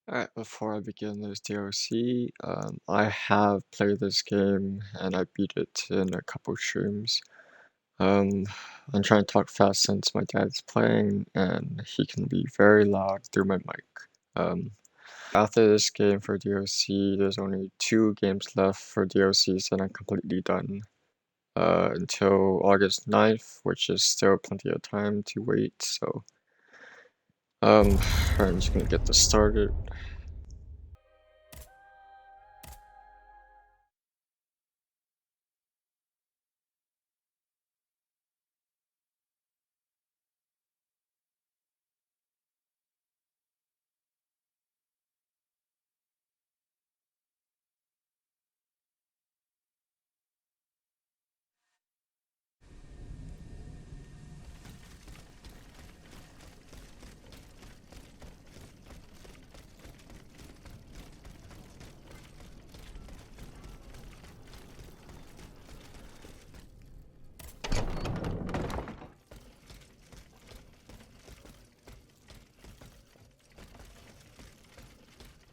Alright, before I begin this DLC, I have played this game and I beat it in a couple streams. Um, I'm trying to talk fast since my dad's playing and he can be very loud through my mic. Um, After this game for DLC, there's only 2 games left for DLCs and I'm completely done. Until August 9th, which is still plenty of time to wait, so, I'm just gonna get this started.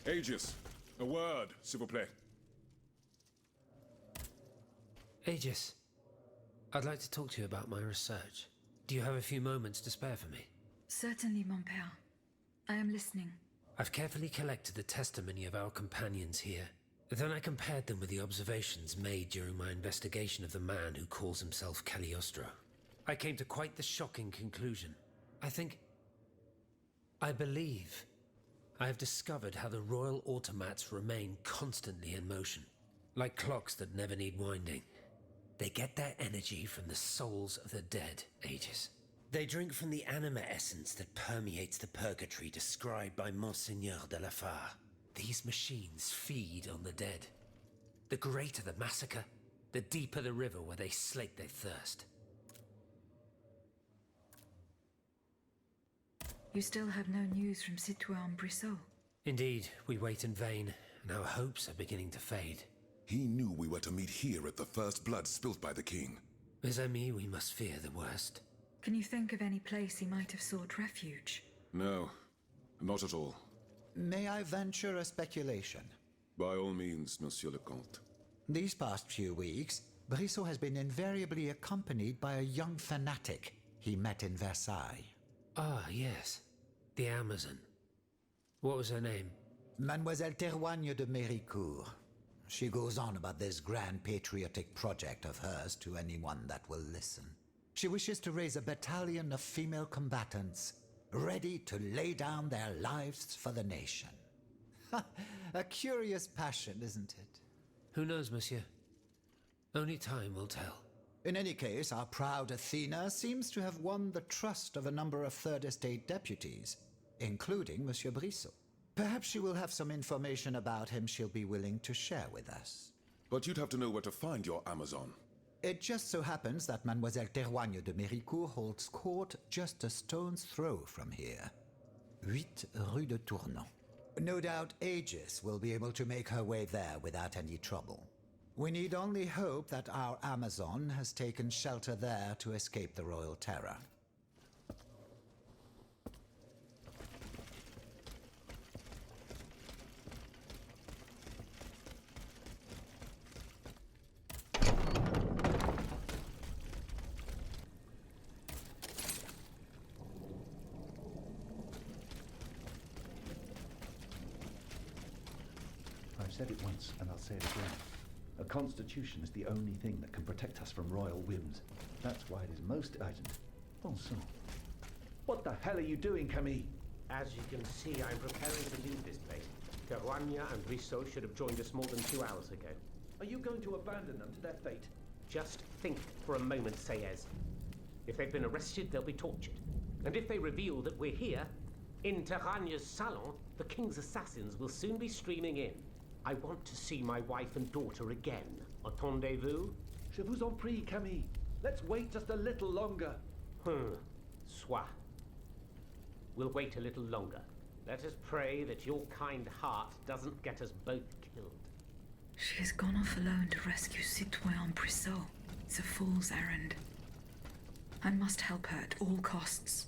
Aegis, a word, s'il vous plaît. Aegis, I'd like to talk to you about my research. Do you have a few moments to spare for me? Certainly, mon père. I am listening. I've carefully collected the testimony of our companions here. Then I compared them with the observations made during my investigation of the man who calls himself Cagliostro. I came to quite the shocking conclusion. I believe I have discovered how the royal automats remain constantly in motion, like clocks that never need winding. They get their energy from the souls of the dead, Aegis. They drink from the anima essence that permeates the purgatory described by Monseigneur de la Fare. These machines feed on the dead. The greater the massacre, the deeper the river where they slake their thirst. You still have no news from Citoyen Brissot? Indeed, we wait in vain, and our hopes are beginning to fade. He knew we were to meet here at the first blood spilt by the king. Mes amis, we must fear the worst. Can you think of any place he might have sought refuge? No, not at all. May I venture a speculation? By all means, Monsieur le Comte. These past few weeks, Brissot has been invariably accompanied by a young fanatic he met in Versailles. Ah, yes. The Amazon. What was her name? Mademoiselle Théroigne de Méricourt. She goes on about this grand patriotic project of hers to anyone that will listen. She wishes to raise a battalion of female combatants, ready to lay down their lives for the nation. A curious passion, isn't it? Who knows, monsieur? Only time will tell. In any case, our proud Athena seems to have won the trust of a number of Third Estate deputies, including Monsieur Brissot. Perhaps she will have some information about him she'll be willing to share with us. But you'd have to know where to find your Amazon. It just so happens that Mademoiselle Théroigne de Méricourt holds court just a stone's throw from here. 8 Rue de Tournon. No doubt Aegis will be able to make her way there without any trouble. We need only hope that our Amazon has taken shelter there to escape the royal terror. I've said it once, and I'll say it again. A constitution is the only thing that can protect us from royal whims. That's why it is most urgent. Bon sang. What the hell are you doing, Camille? As you can see, I'm preparing to leave this place. Théroigne and Brissot should have joined us more than 2 hours ago. Are you going to abandon them to their fate? Just think for a moment, Sayez. If they've been arrested, they'll be tortured. And if they reveal that we're here, in Théraigne's salon, the king's assassins will soon be streaming in. I want to see my wife and daughter again. Attendez-vous? Je vous en prie, Camille. Let's wait just a little longer. Soit. We'll wait a little longer. Let us pray that your kind heart doesn't get us both killed. She has gone off alone to rescue Citoyen Brissot. It's a fool's errand. I must help her at all costs.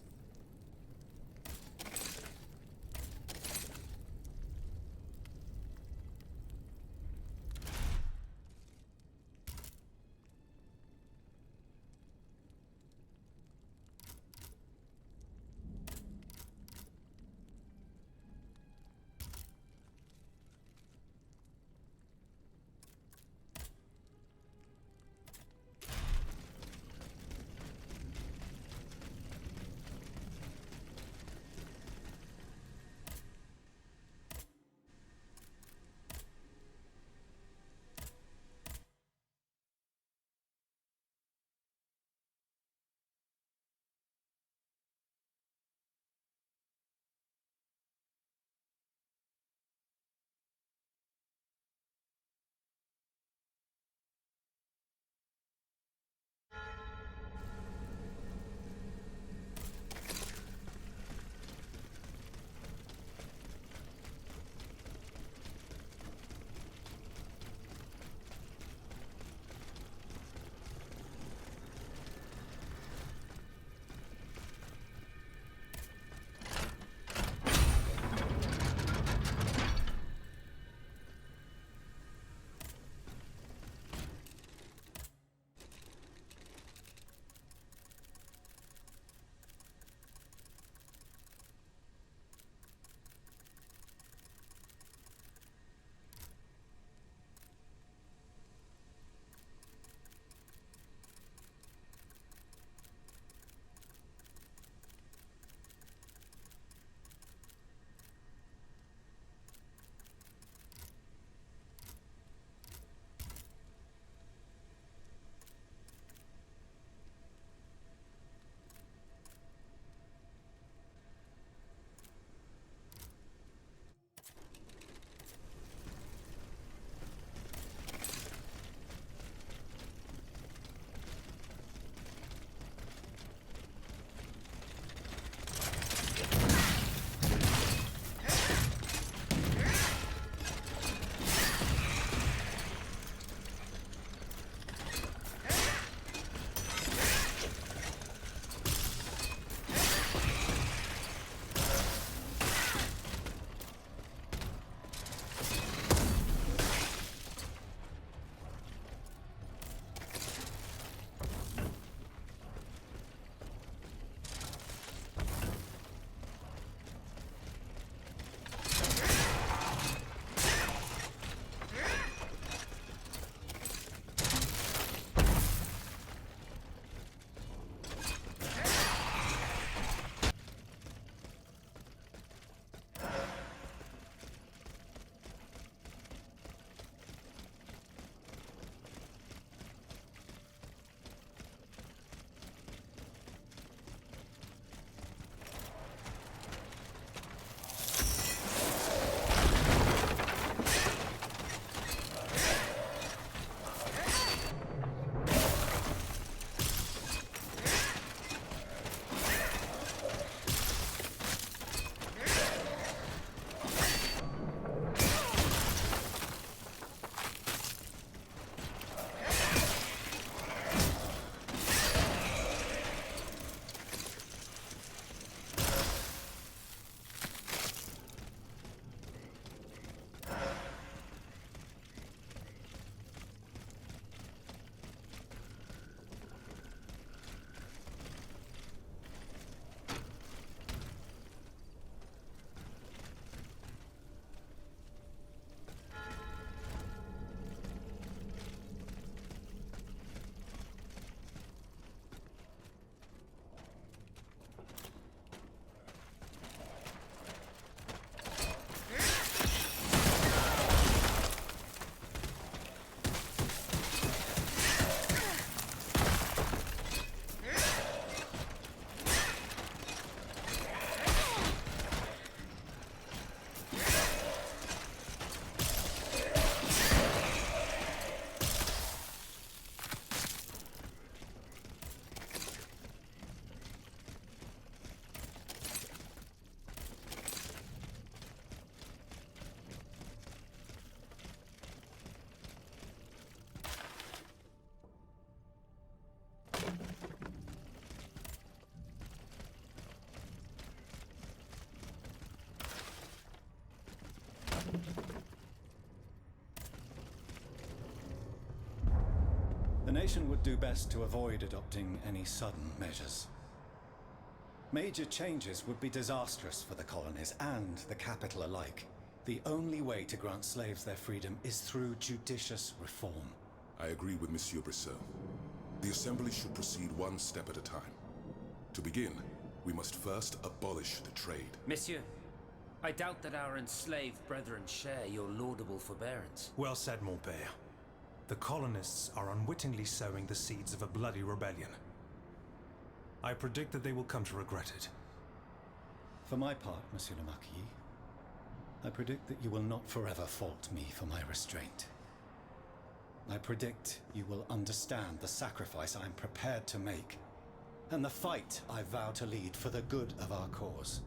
nation would do best to avoid adopting any sudden measures. Major changes would be disastrous for the colonies and the capital alike. The only way to grant slaves their freedom is through judicious reform. I agree with Monsieur Brissot. The Assembly should proceed one step at a time. To begin, we must first abolish the trade. Monsieur, I doubt that our enslaved brethren share your laudable forbearance. Well said, mon père. The colonists are unwittingly sowing the seeds of a bloody rebellion. I predict that they will come to regret it. For my part, Monsieur le Marquis, I predict that you will not forever fault me for my restraint. I predict you will understand the sacrifice I am prepared to make, and the fight I vow to lead for the good of our cause.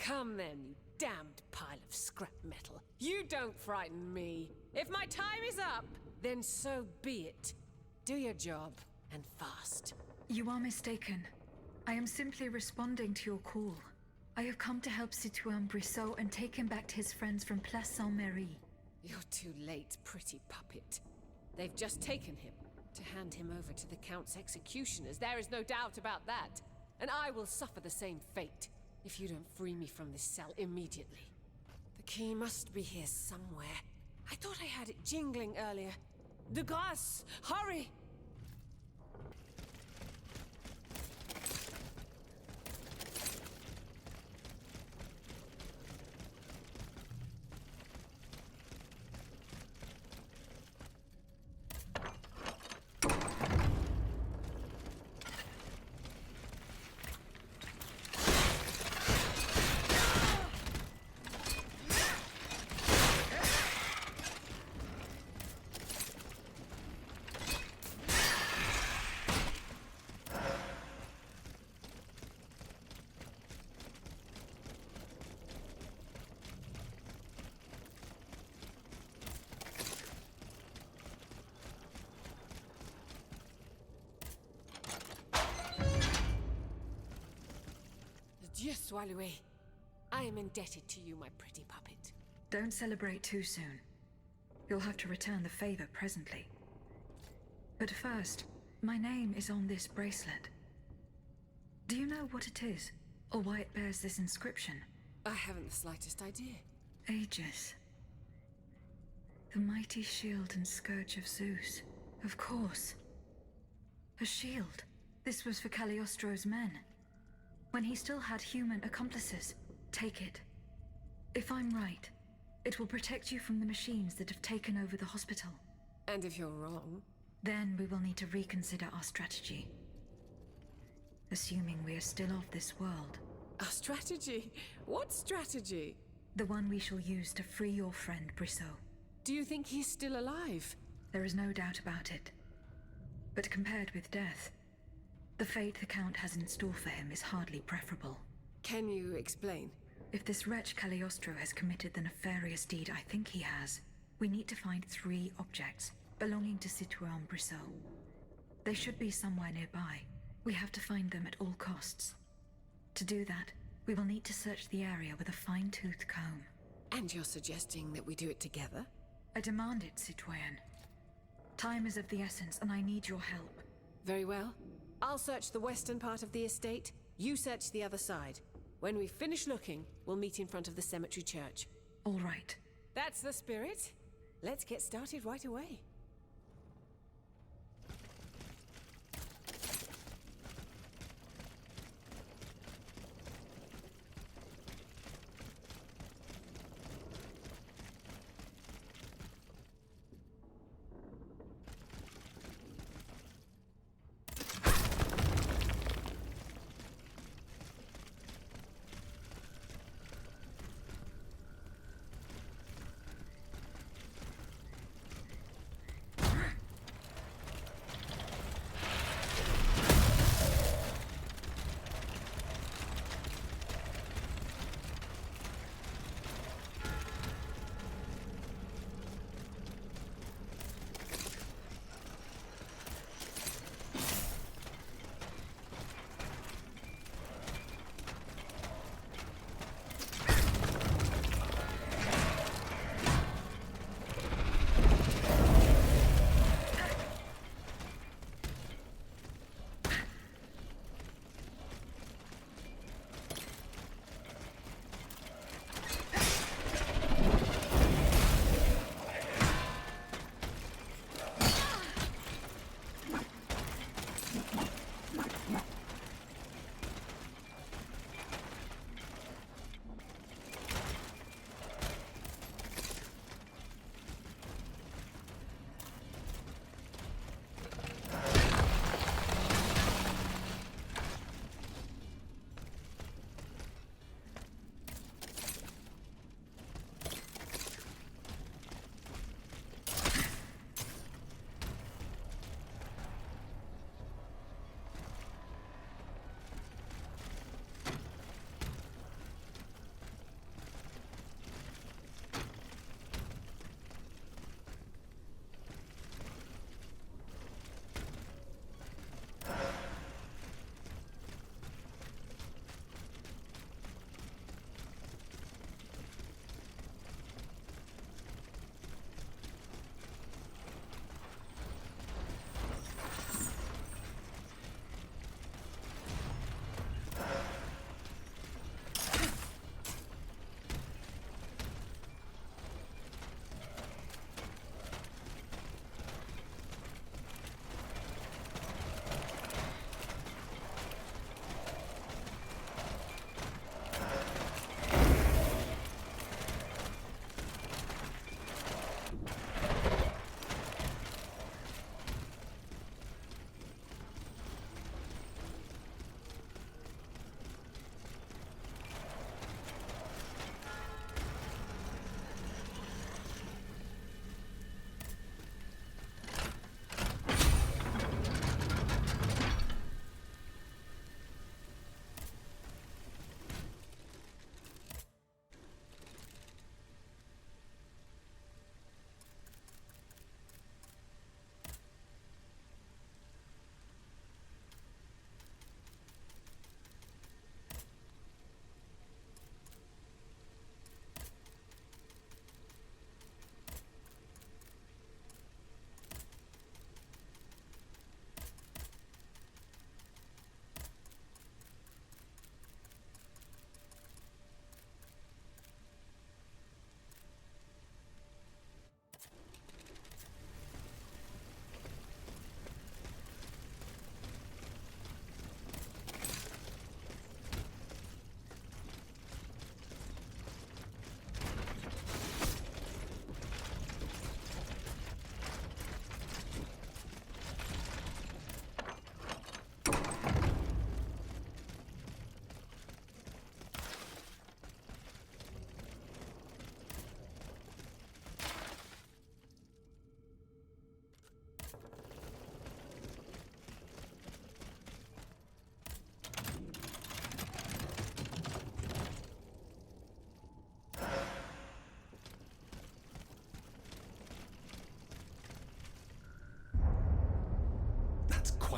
Come then, you damned pile of scrap metal. You don't frighten me. If my time is up, then so be it. Do your job, and fast. You are mistaken. I am simply responding to your call. I have come to help Citoyen Brissot and take him back to his friends from Place Saint-Merry. You're too late, pretty puppet. They've just taken him to hand him over to the Count's executioners. There is no doubt about that. And I will suffer the same fate if you don't free me from this cell immediately. The key must be here somewhere. I thought I had it jingling earlier. De grâce, hurry! Dieu soit loué. I am indebted to you, my pretty puppet. Don't celebrate too soon. You'll have to return the favor presently. But first, my name is on this bracelet. Do you know what it is, or why it bears this inscription? I haven't the slightest idea. Aegis. The mighty shield and scourge of Zeus. Of course. A shield. This was for Cagliostros' men. When he still had human accomplices. Take it. If I'm right, it will protect you from the machines that have taken over the hospital. And if you're wrong? Then we will need to reconsider our strategy. Assuming we are still of this world. Our strategy? What strategy? The one we shall use to free your friend Brissot. Do you think he's still alive? There is no doubt about it. But compared with death, the fate the Count has in store for him is hardly preferable. Can you explain? If this wretch Cagliostro has committed the nefarious deed I think he has, we need to find 3 objects belonging to Citoyen Brissot. They should be somewhere nearby. We have to find them at all costs. To do that, we will need to search the area with a fine-toothed comb. And you're suggesting that we do it together? I demand it, Citoyen. Time is of the essence, and I need your help. Very well. I'll search the western part of the estate. You search the other side. When we finish looking, we'll meet in front of the cemetery church. All right. That's the spirit. Let's get started right away.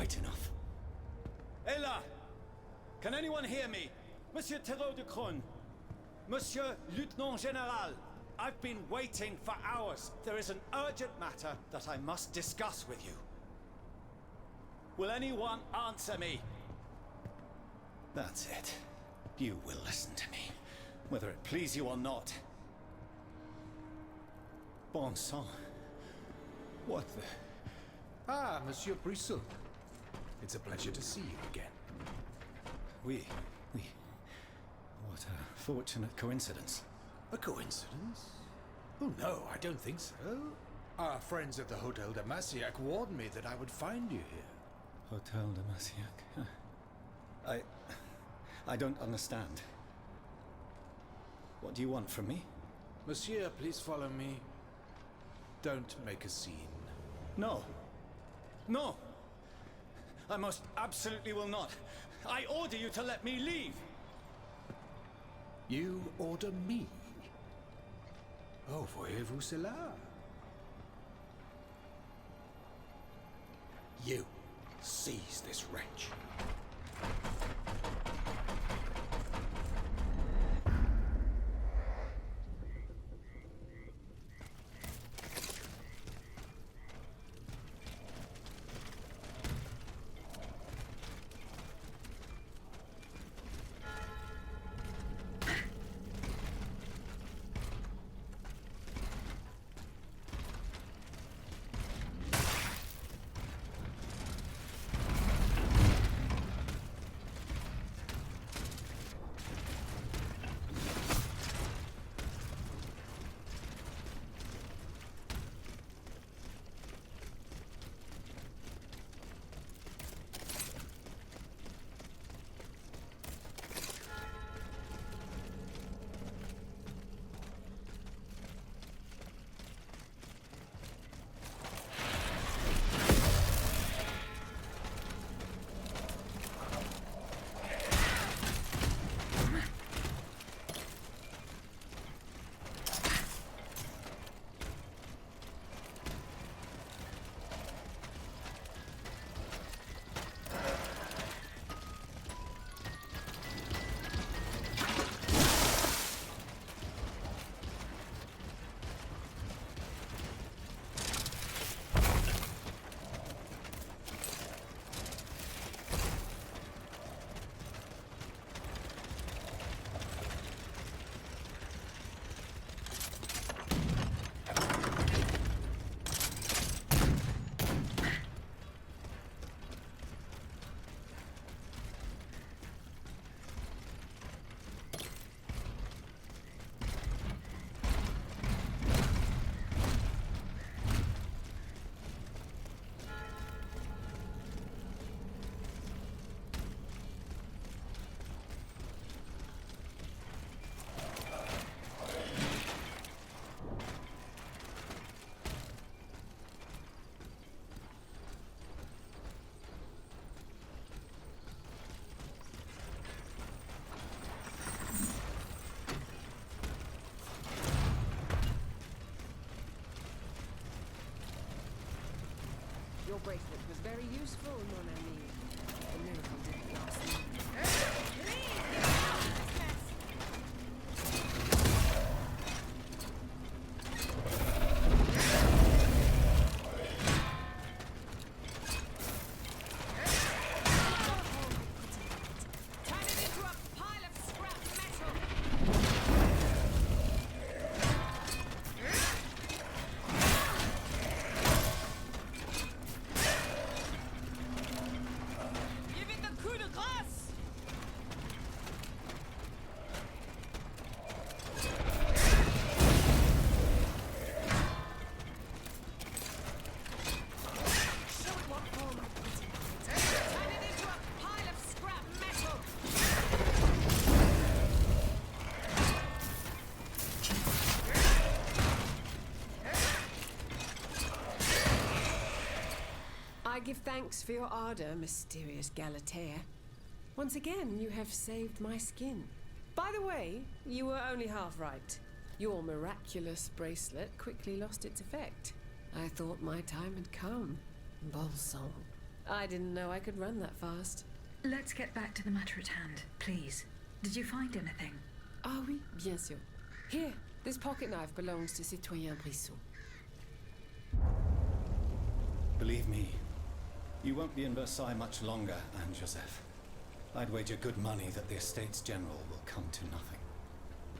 quite enough. Hélas! Can anyone hear me? Monsieur Terreau de Crone. Monsieur Lieutenant General. I've been waiting for hours. There is an urgent matter that I must discuss with you. Will anyone answer me? That's it. You will listen to me, whether it please you or not. Bon sang. What the... Ah, Monsieur Brisson. It's a pleasure to see you again. Oui. What a fortunate coincidence. A coincidence? Oh no, I don't think so. Our friends at the Hotel de Massiac warned me that I would find you here. Hotel de Massiac. I don't understand. What do you want from me? Monsieur, please follow me. Don't make a scene. No. No! I most absolutely will not. I order you to let me leave! You order me? Oh, voyez-vous cela? You, seize this wretch. Your bracelet was very useful, mon ami. The miracle didn't last long. Turn it into a pile of scrap metal! Give it the coup de grâce! Show it what form it puts in. Turn it into a pile of scrap metal! I give thanks for your ardor, mysterious Galatea. Once again, you have saved my skin. By the way, you were only half right. Your miraculous bracelet quickly lost its effect. I thought my time had come. Bon sang. I didn't know I could run that fast. Let's get back to the matter at hand, please. Did you find anything? Ah oui, bien sûr. Here, this pocket knife belongs to Citoyen Brisson. Believe me, you won't be in Versailles much longer, Anne Joseph. I'd wager good money that the Estates General will come to nothing.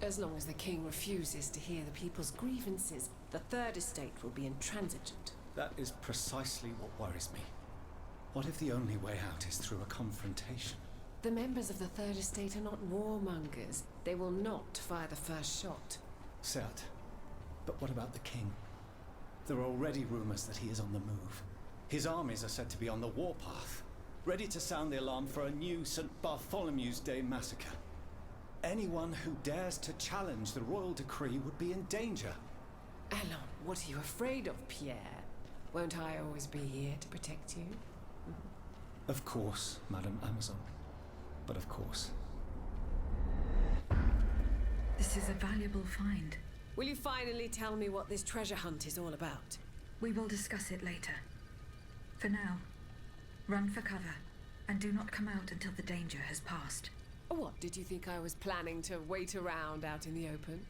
As long as the king refuses to hear the people's grievances, the Third Estate will be intransigent. That is precisely what worries me. What if the only way out is through a confrontation? The members of the Third Estate are not warmongers. They will not fire the first shot. Certes. But what about the king? There are already rumors that he is on the move. His armies are said to be on the warpath, ready to sound the alarm for a new St. Bartholomew's Day massacre. Anyone who dares to challenge the royal decree would be in danger. Allons, what are you afraid of, Pierre? Won't I always be here to protect you? Of course, Madame Amazon. But of course. This is a valuable find. Will you finally tell me what this treasure hunt is all about? We will discuss it later. For now, run for cover, and do not come out until the danger has passed. What, did you think I was planning to wait around out in the open?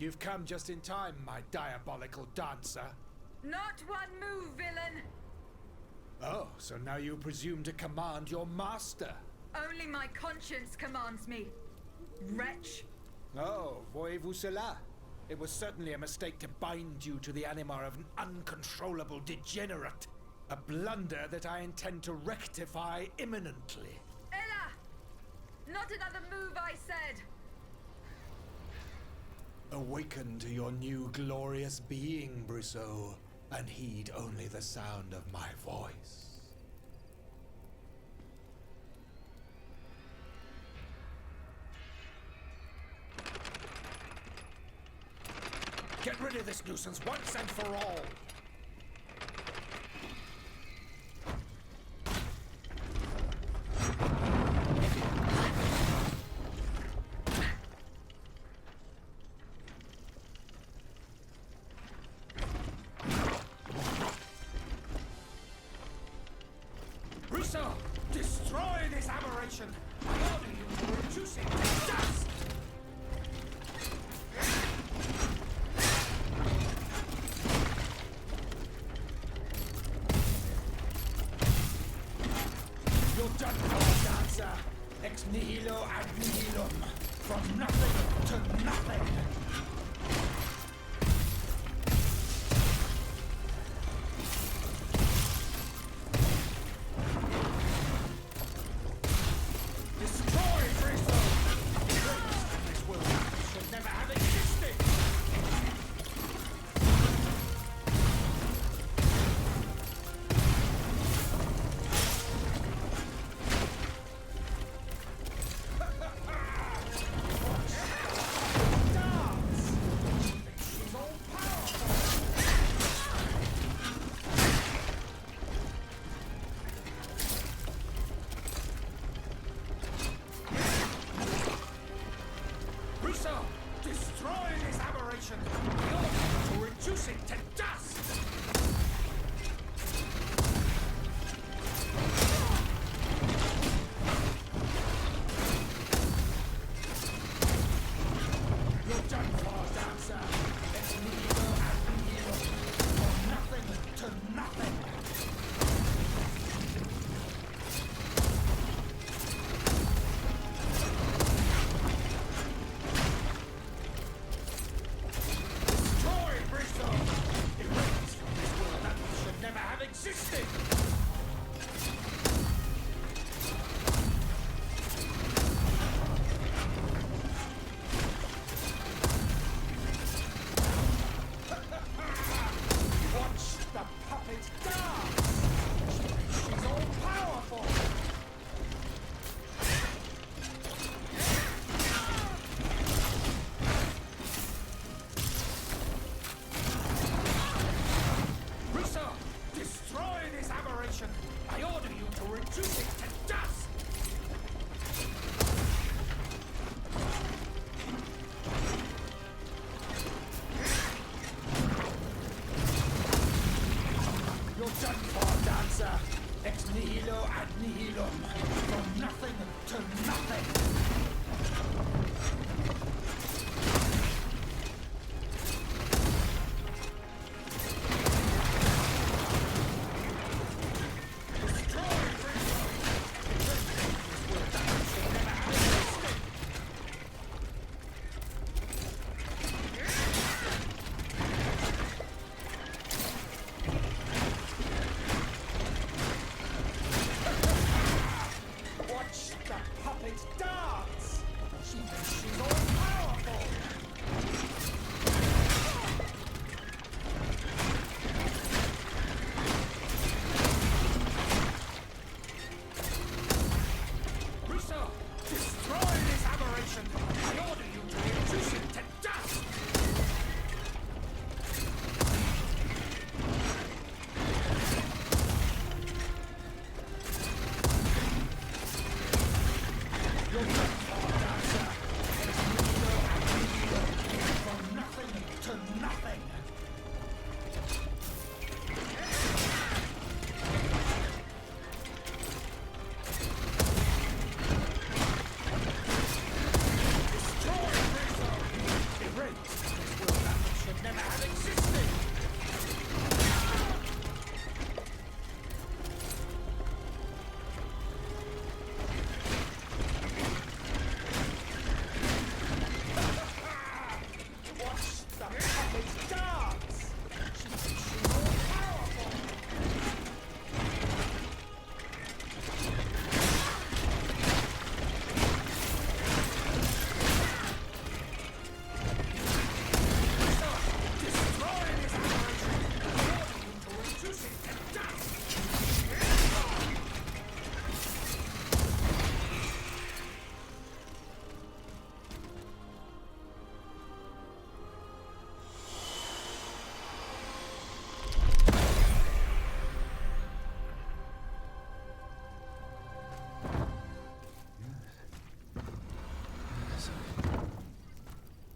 You've come just in time, my diabolical dancer. Not one move, villain! Oh, so now you presume to command your master? Only my conscience commands me, wretch. Oh, voyez-vous cela? It was certainly a mistake to bind you to the anima of an uncontrollable degenerate. A blunder that I intend to rectify imminently. Ella! Not another move, I said! Awaken to your new glorious being, Brusseau, and heed only the sound of my voice. Get rid of this nuisance once and for all! Brusseau, destroy this aberration! I order you to reduce it to dust! You're done for, dancer! Ex nihilo ad nihilum! From nothing to nothing! Destroy Brusseau! This world should never have existed! She's all powerful! Brusseau, destroy this aberration! I order you to reduce it to dust! You're done for, dancer! Ex nihilo ad nihilum! From nothing to nothing! Destroy Brusseau! Erase from this world that which should never have existed! Watch the puppet dance! She's all powerful! Brusseau, destroy this aberration! I order you to reduce it to dust! You're done for, dancer! Ex nihilo ad nihilum! From nothing to nothing! Destroy Brusseau! This world that which should never have existed! Watch the puppet dance! She's all powerful! Brusseau, destroy this aberration! I order you to reduce it to dust! You're done for, dancer! Ex nihilo ad nihilum! From nothing to nothing! Destroy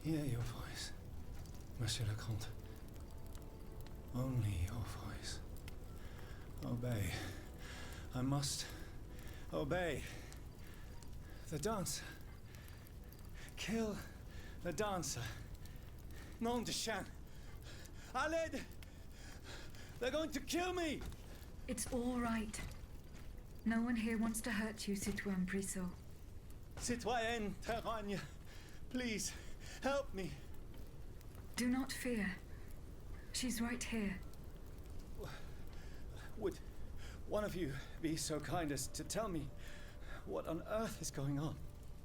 Hear your voice, Monsieur le Comte. Only your voice. Obey. I must obey. The dancer. Kill the dancer. Nom de chien. Aled! They're going to kill me! It's all right. No one here wants to hurt you, Citoyen Brissot. Citoyenne Terragne, please, help me. Do not fear. She's right here. Would one of you be so kind as to tell me what on earth is going on?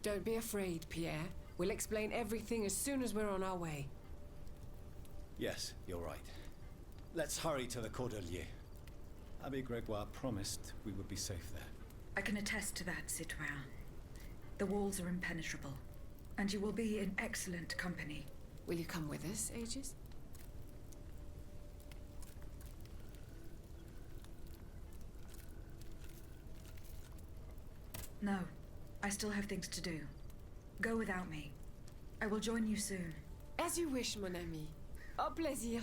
Don't be afraid, Pierre. We'll explain everything as soon as we're on our way. Yes, you're right. Let's hurry to the Cordelier. Abbe Gregoire promised we would be safe there. I can attest to that, Citoyen. The walls are impenetrable, and you will be in excellent company. Will you come with us, Aegis? No, I still have things to do. Go without me. I will join you soon. As you wish, mon ami. Au plaisir.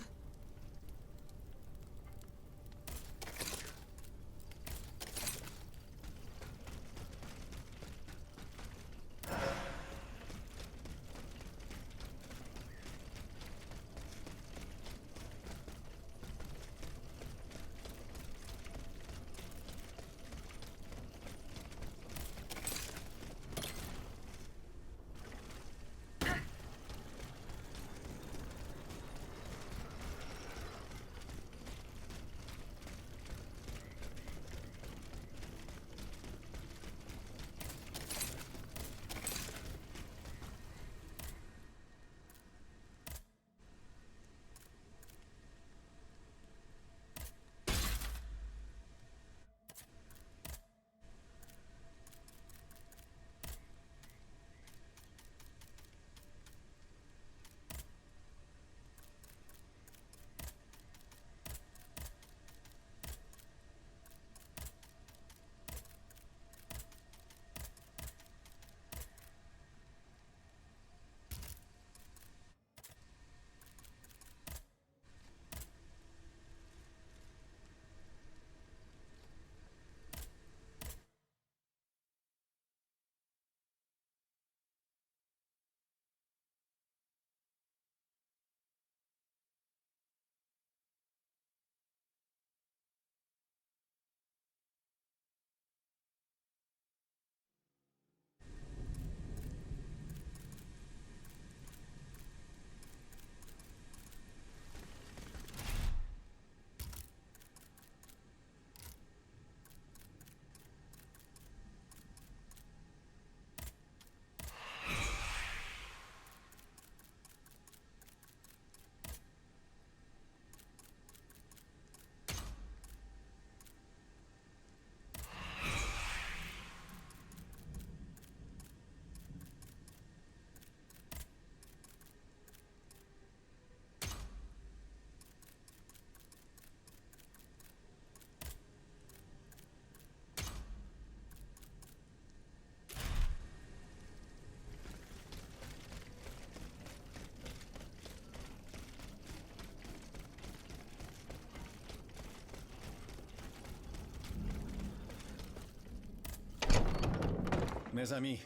Mes amis,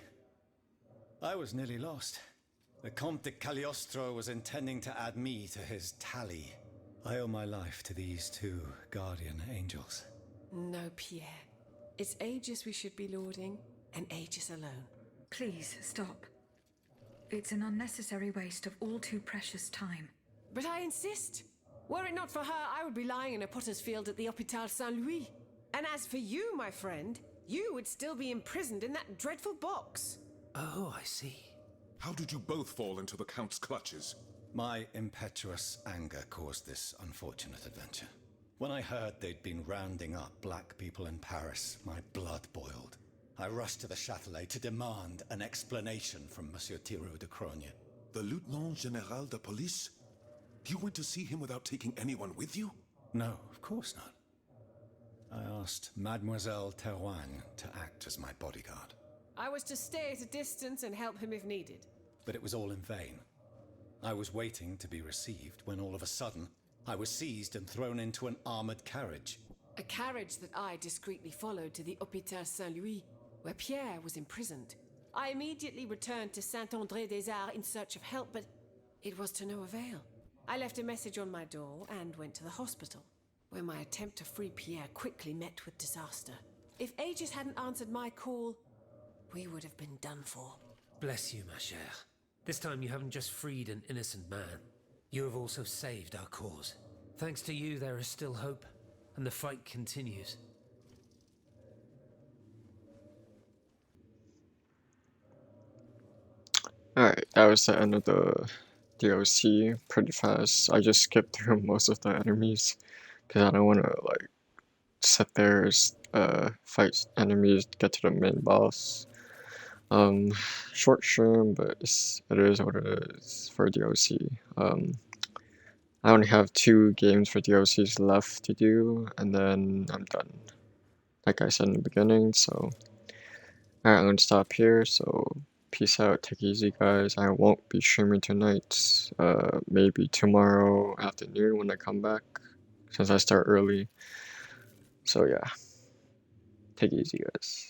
I was nearly lost. The Comte de Cagliostro was intending to add me to his tally. I owe my life to these two guardian angels. No, Pierre. It's Aegis we should be lauding, and Aegis alone. Please, stop. It's an unnecessary waste of all too precious time. But I insist. Were it not for her, I would be lying in a potter's field at the Hôpital Saint-Louis. And as for you, my friend, you would still be imprisoned in that dreadful box. Oh, I see. How did you both fall into the Count's clutches? My impetuous anger caused this unfortunate adventure. When I heard they'd been rounding up black people in Paris, my blood boiled. I rushed to the Châtelet to demand an explanation from Monsieur Thiroux de Crogne. The Lieutenant General de Police? You went to see him without taking anyone with you? No, of course not. I asked Mademoiselle Terroigne to act as my bodyguard. I was to stay at a distance and help him if needed. But it was all in vain. I was waiting to be received when all of a sudden, I was seized and thrown into an armored carriage. A carriage that I discreetly followed to the Hôpital Saint-Louis, where Pierre was imprisoned. I immediately returned to Saint-André-des-Arts in search of help, but it was to no avail. I left a message on my door and went to the hospital, where my attempt to free Pierre quickly met with disaster. If Aegis hadn't answered my call, we would have been done for. Bless you, ma chère. This time you haven't just freed an innocent man. You have also saved our cause. Thanks to you, there is still hope, and the fight continues. Alright, that was the end of the DLC. Pretty fast. I just skipped through most of the enemies because I don't want to like sit there, fight enemies, get to the main boss. Short stream, but it is what it is for DLC. I only have 2 games for DLCs left to do, and then I'm done. Like I said in the beginning, so alright, I'm gonna stop here, so peace out, take it easy guys. I won't be streaming tonight, maybe tomorrow afternoon when I come back, since I start early. So yeah, take it easy guys.